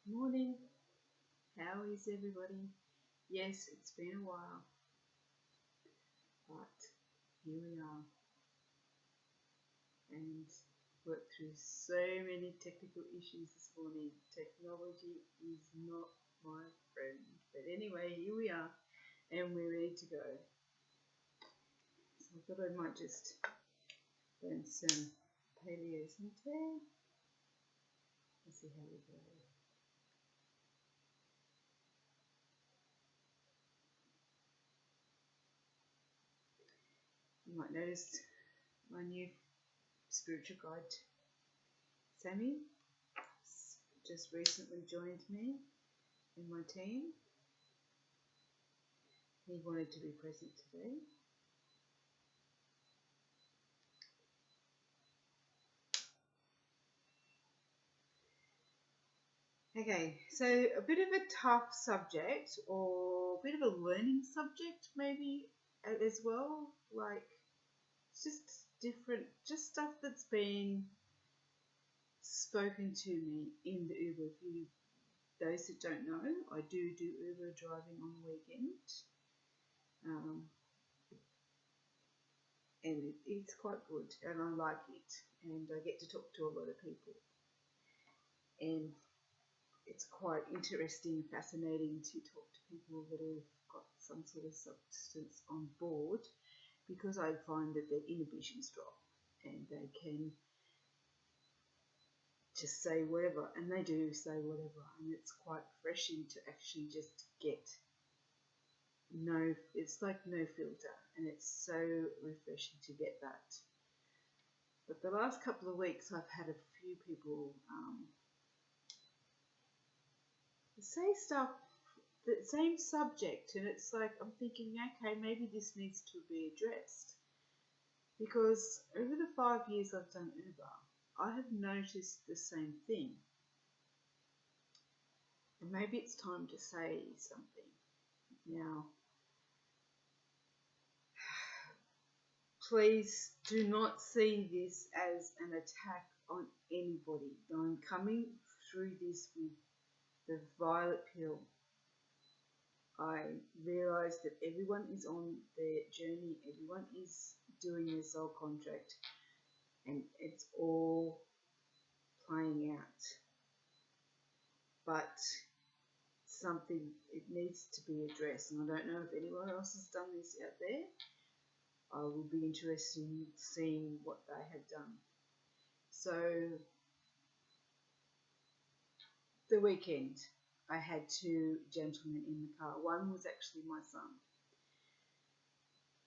Morning. How is everybody? Yes, it's been a while, but here we are and worked through so many technical issues this morning. Technology is not my friend. But anyway, here we are and we're ready to go. So I thought I might just burn some paleo santé. Let's see how we go. You might notice my new spiritual guide, SAMI, just recently joined me in my team. He wanted to be present today. Okay, so a bit of a tough subject or a bit of a learning subject maybe as well. Like, it's just different, just stuff that's been spoken to me in the Uber. If you, those that don't know, I do Uber driving on the weekend. And it's quite good and I like it, and I get to talk to a lot of people, and it's quite interesting, fascinating to talk to people that have got some sort of substance on board, because I find that their inhibitions drop and they can just say whatever, and they do say whatever, and it's quite refreshing to actually just get no, it's like no filter, and it's so refreshing to get that. But the last couple of weeks I've had a few people say stuff, the same subject, and it's like I'm thinking, okay, maybe this needs to be addressed, because over the 5 years I've done Uber, I have noticed the same thing, and maybe it's time to say something now. Please do not see this as an attack on anybody. I'm coming through this with the violet pill. I realise that everyone is on their journey, everyone is doing their soul contract, and it's all playing out. But something, it needs to be addressed, and I don't know if anyone else has done this out there. I will be interested in seeing what they have done. So the weekend I had two gentlemen in the car. One was actually my son,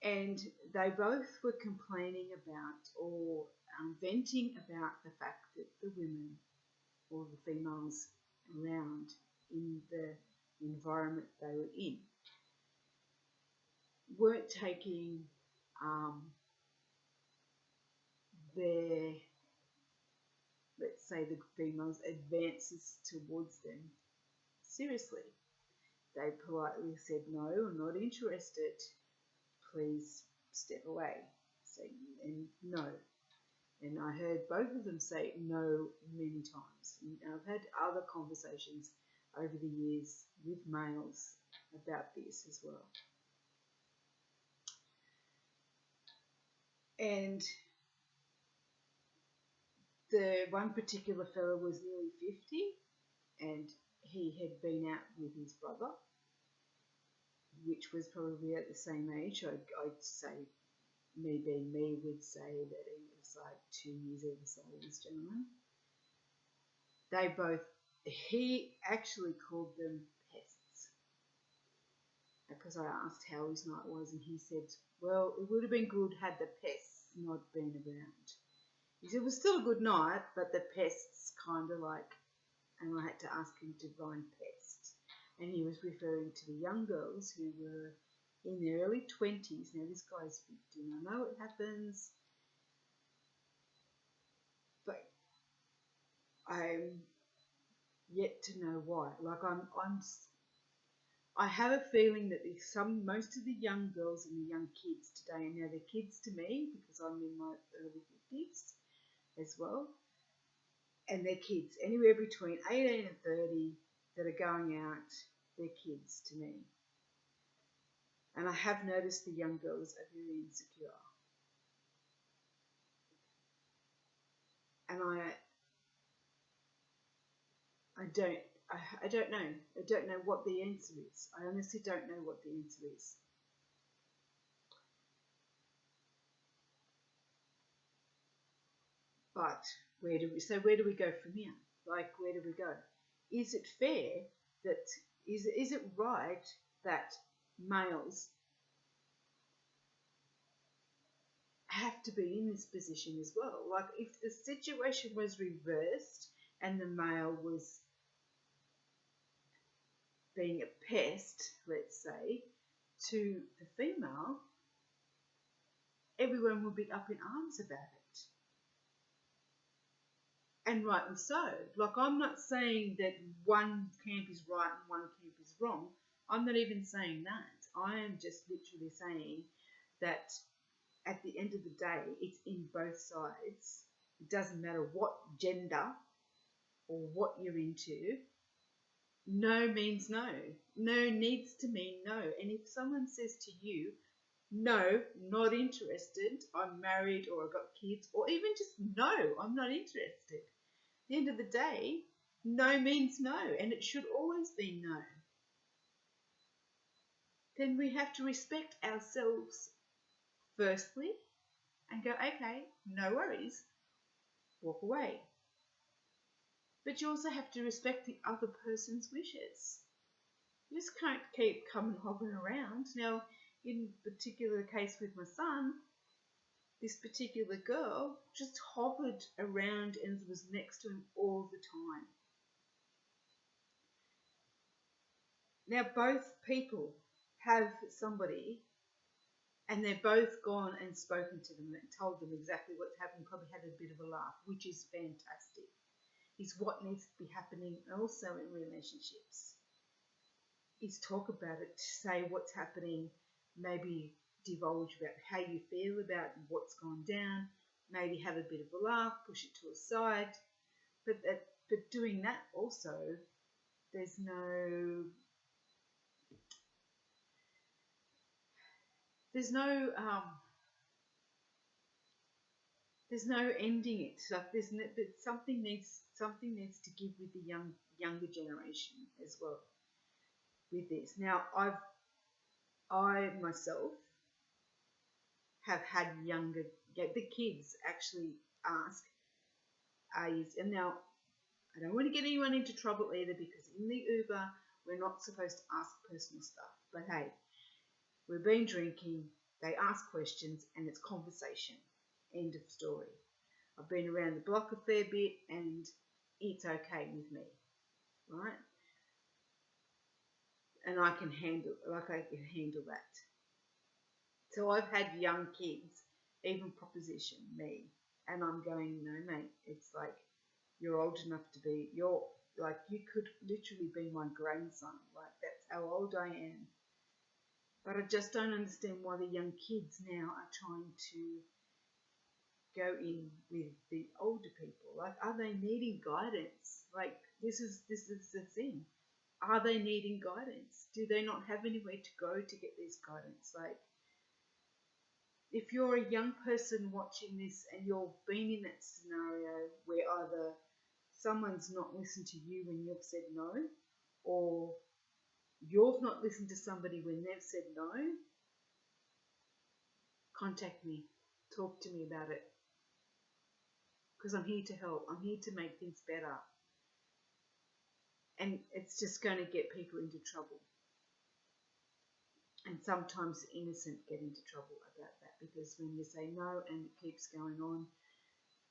and they both were complaining about, or venting about, the fact that the women or the females around in the environment they were in weren't taking their, let's say, the females' advances towards them seriously. They politely said, no, I'm not interested, please step away. Say, and no. And I heard both of them say no many times. And I've had other conversations over the years with males about this as well. And the one particular fellow was nearly 50, and he had been out with his brother, which was probably at the same age. I'd say, me being me, would say that he was like 2 years either side of this gentleman. They both, he actually called them pests, because I asked how his night was, and he said, well, it would have been good had the pests not been around. He said it was still a good night, but the pests kind of like, and I had to ask him to find pests. And he was referring to the young girls who were in their early 20s. Now, this guy's 50, and I know it happens, but I'm yet to know why. Like, I have a feeling that most of the young girls and the young kids today, and now they're kids to me because I'm in my early 50s as well, and they're kids, anywhere between 18 and 30, that are going out, their kids to me. And I have noticed the young girls are very insecure. And I don't know. I don't know what the answer is. I honestly don't know what the answer is. But where do we go from here? Like, where do we go? Is it fair that is it right that males have to be in this position as well? Like, if the situation was reversed and the male was being a pest, let's say, to the female, everyone would be up in arms about it. And rightly so. Like, I'm not saying that one camp is right and one camp is wrong. I'm not even saying that. I am just literally saying that at the end of the day, it's in both sides. It doesn't matter what gender or what you're into. No means no. No needs to mean no. And if someone says to you, no, not interested, I'm married or I've got kids, or even just no, I'm not interested. At the end of the day, no means no, and it should always be no. Then we have to respect ourselves firstly and go, okay, no worries, walk away. But you also have to respect the other person's wishes. You just can't keep coming hovering around. Now, in particular case with my son, this particular girl just hovered around and was next to him all the time. Now, both people have somebody, and they've both gone and spoken to them and told them exactly what's happening, probably had a bit of a laugh, which is fantastic. Is what needs to be happening also in relationships. Is talk about it, say what's happening, maybe divulge about how you feel about what's gone down, maybe have a bit of a laugh, push it to a side. But doing that also, there's no ending it. So something needs to give with the younger generation as well with this. Now, I myself have had the kids actually ask, and now I don't want to get anyone into trouble either, because in the Uber we're not supposed to ask personal stuff. But hey, we've been drinking, they ask questions, and it's conversation. End of story. I've been around the block a fair bit, and it's okay with me, right? And I can handle that. So I've had young kids even proposition me, and I'm going, no, mate. It's like, you're old enough to be, you could literally be my grandson. Like, that's how old I am. But I just don't understand why the young kids now are trying to go in with the older people. Like, are they needing guidance? Like, this is the thing. Are they needing guidance? Do they not have anywhere to go to get this guidance? Like, if you're a young person watching this and you've been in that scenario where either someone's not listened to you when you've said no, or you've not listened to somebody when they've said no, contact me. Talk to me about it. Because I'm here to help. I'm here to make things better. And it's just going to get people into trouble. And sometimes innocent get into trouble about that, because when you say no and it keeps going on,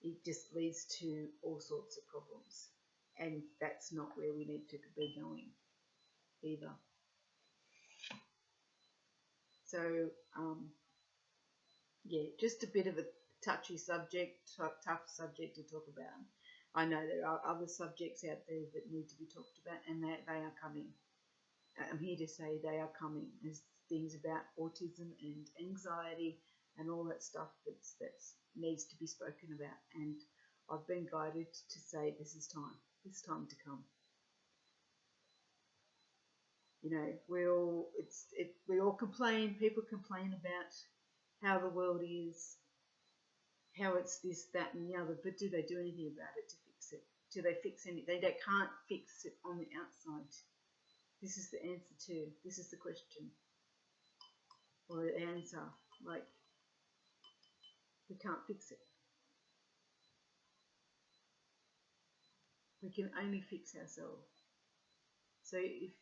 it just leads to all sorts of problems. And that's not where we need to be going either. So, yeah, just a bit of a touchy subject, tough subject to talk about. I know there are other subjects out there that need to be talked about, and they are coming. I'm here to say they are coming. There's things about autism and anxiety and all that stuff that needs to be spoken about. And I've been guided to say this is time to come. You know, we all complain. People complain about how the world is, how it's this, that, and the other. But do they do anything about it to fix it? Do they fix anything? They can't fix it on the outside. This is the answer too. This is the question or the answer. Like, we can't fix it. We can only fix ourselves. So if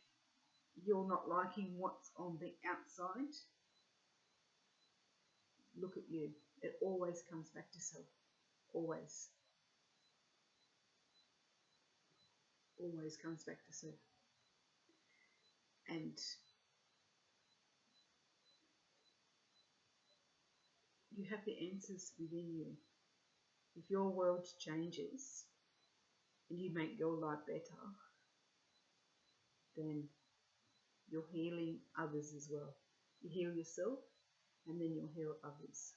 you're not liking what's on the outside, look at you. It always comes back to self. Always. Always comes back to self. And you have the answers within you. If your world changes and you make your life better, then you're healing others as well. You heal yourself and then you'll heal others.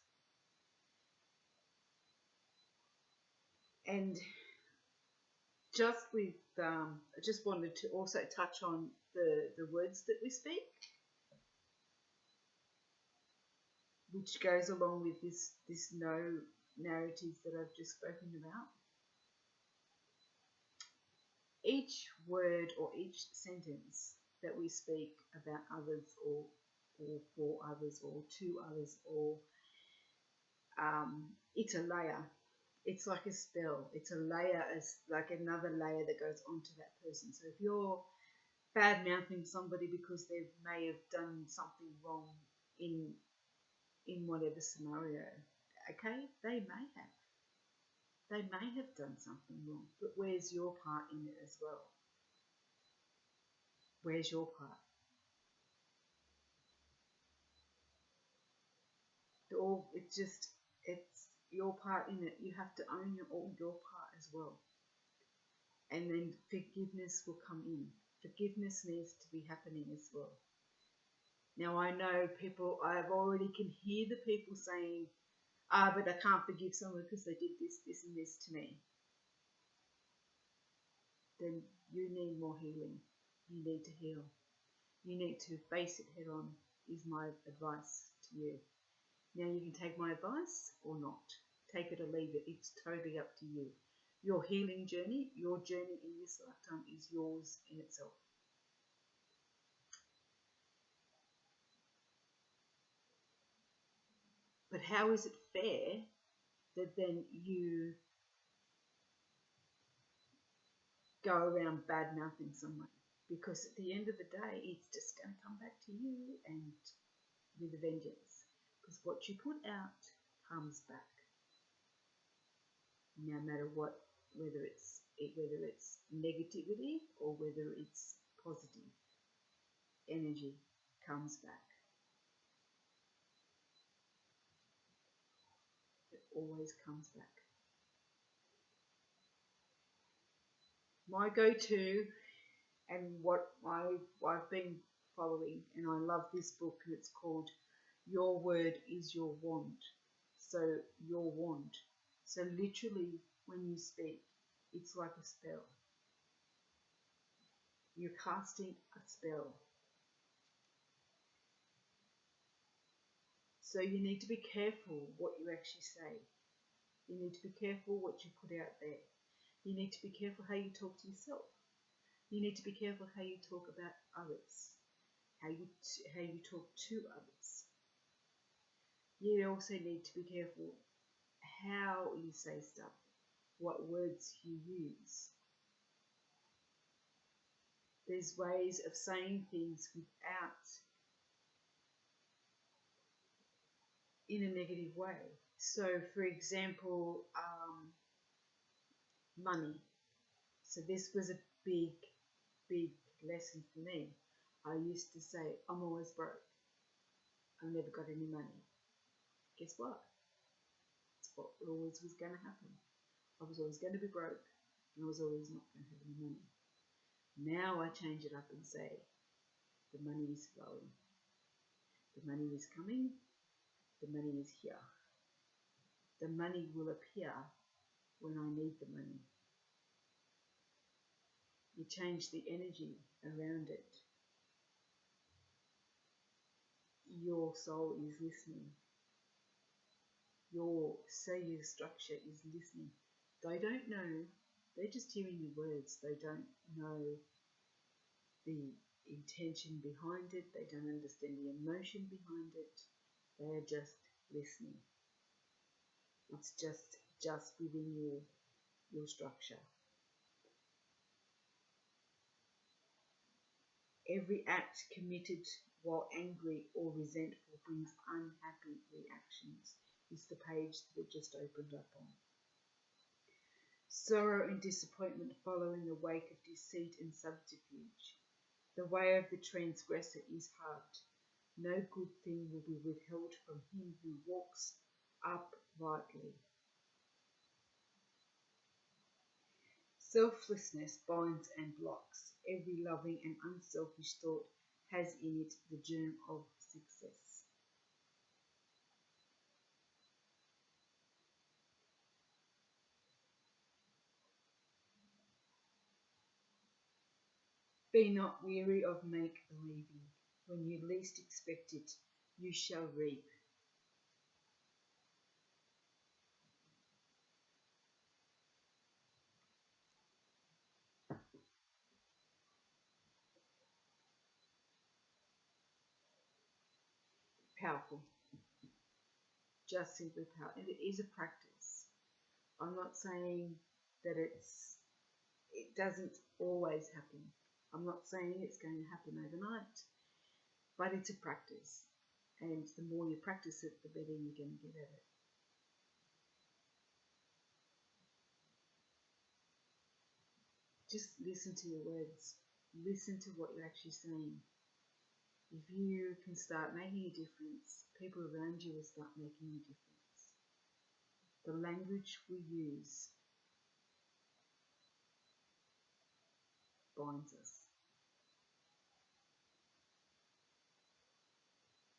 And just with, I just wanted to also touch on the words that we speak, which goes along with this no narrative that I've just spoken about. Each word or each sentence that we speak about others or for others or to others, or it's a layer. It's like a spell. It's a layer, as like another layer that goes onto that person. So if you're bad mouthing somebody because they may have done something wrong in whatever scenario, okay, they may have done something wrong, but where's your part in it as well? Where's your part? It's your part in it. You have to own your part as well. And then forgiveness will come in. Forgiveness needs to be happening as well. Now I know people, I've already can hear the people saying, but I can't forgive someone because they did this, this and this to me. Then you need more healing. You need to heal. You need to face it head on, is my advice to you. Now you can take my advice or not. Take it or leave it. It's totally up to you. Your healing journey, your journey in this lifetime is yours in itself. But how is it fair that then you go around bad mouthing someone? Because at the end of the day, it's just going to come back to you and with a vengeance. Because what you put out comes back. No matter what, whether it's negativity or whether it's positive, energy comes back. It always comes back. My go-to and what I've been following, and I love this book, and it's called Your Word is Your Wand. So your wand. So literally when you speak, it's like a spell. You're casting a spell. So you need to be careful what you actually say. You need to be careful what you put out there. You need to be careful how you talk to yourself. You need to be careful how you talk about others, how you talk to others. You also need to be careful how you say stuff, what words you use. There's ways of saying things without in a negative way. So, for example, money. So this was a big lesson for me. I used to say, I'm always broke. I never got any money. Guess what? That's what always was going to happen. I was always going to be broke, and I was always not going to have any money. Now I change it up and say, the money is flowing. The money is coming. The money is here. The money will appear when I need the money. You change the energy around it. your soul is listening. Your cellular structure is listening. They don't know. They're just hearing your words. They don't know the intention behind it. They don't understand the emotion behind it. They're just listening. It's just within your structure. Every act committed while angry or resentful brings unhappy reactions. Is the page that it just opened up on. Sorrow and disappointment follow in the wake of deceit and subterfuge. The way of the transgressor is hard. No good thing will be withheld from him who walks uprightly. Selflessness binds and blocks. Every loving and unselfish thought has in it the germ of success. Be not weary of make-believing. When you least expect it, you shall reap. Powerful. Just simply powerful. And it is a practice. I'm not saying that it doesn't always happen. I'm not saying it's going to happen overnight, but it's a practice. And the more you practice it, the better you're going to get at it. Just listen to your words. Listen to what you're actually saying. If you can start making a difference, people around you will start making a difference. The language we use binds us.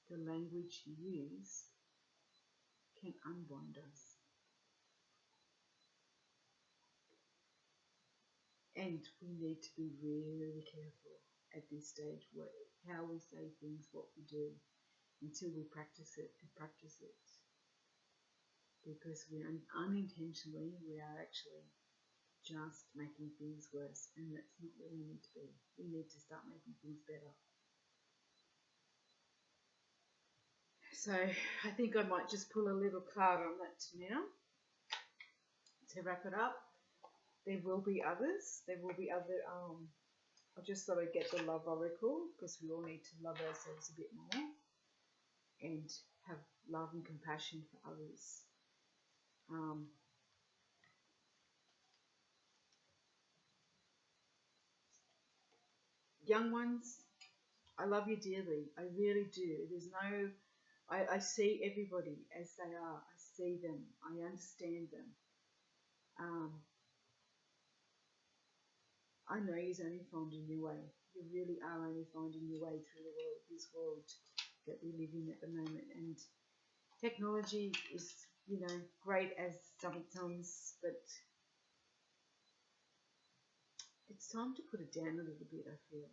The language you use can unbind us. And we need to be really careful at this stage how we say things, what we do, until we practice it and practice it. Because we unintentionally, we are actually just making things worse, and that's not where we need to be. We need to start making things better. So I think I might just pull a little card on that now to wrap it up. There will be others. There will be other. I just thought I'd get the love oracle because we all need to love ourselves a bit more and have love and compassion for others. Young ones, I love you dearly. I really do. There's no. I see everybody as they are. I see them. I understand them. I know you're only finding your way. You really are only finding your way through the world, this world that we live in at the moment. And technology is, great as sometimes, but it's time to put it down a little bit, I feel.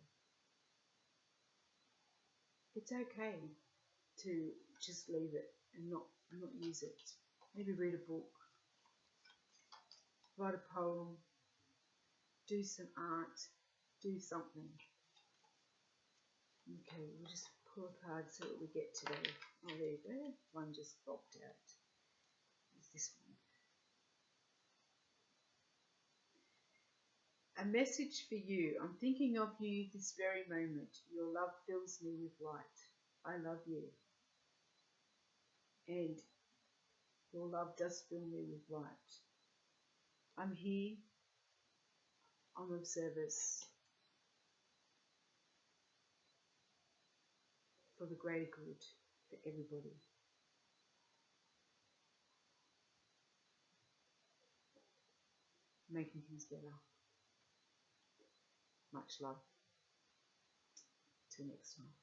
It's okay to just leave it and not use it. Maybe read a book, write a poem, do some art, do something. Okay, we'll just pull a card, see what we get today. Oh, there you go. One just popped out. What's this one? A message for you. I'm thinking of you this very moment. Your love fills me with light. I love you. And your love does fill me with light. I'm here. I'm of service for the greater good for everybody. Making things better. Much love. Till next time.